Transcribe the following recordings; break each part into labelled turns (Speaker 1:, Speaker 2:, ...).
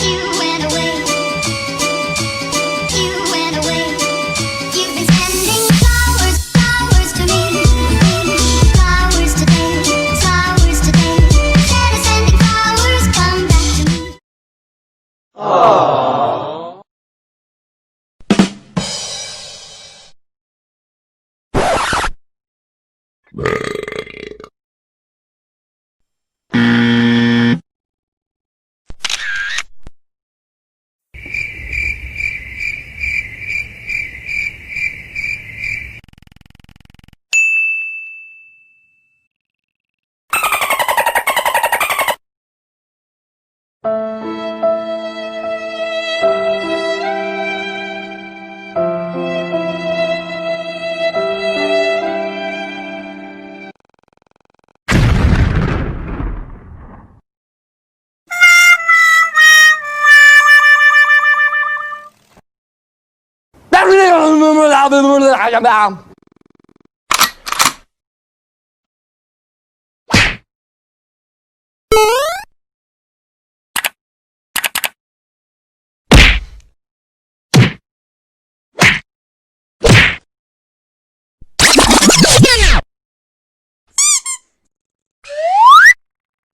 Speaker 1: You went away. You went away. You've been sending flowers, flowers to me. Flowers today, flowers today. Instead of sending flowers, come back to me.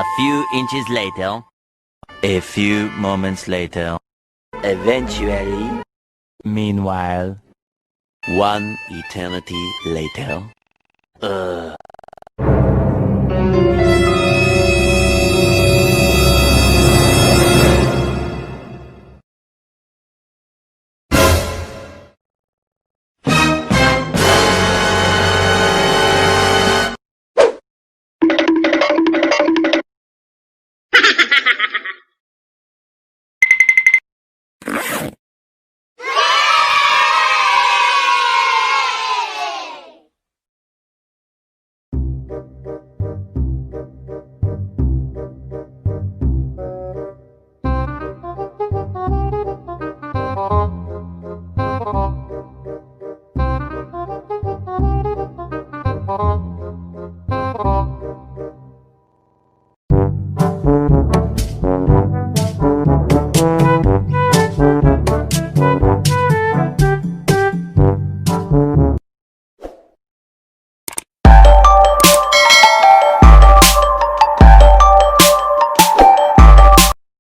Speaker 2: A few inches later. A few moments later. Eventually. Meanwhile. One eternity later.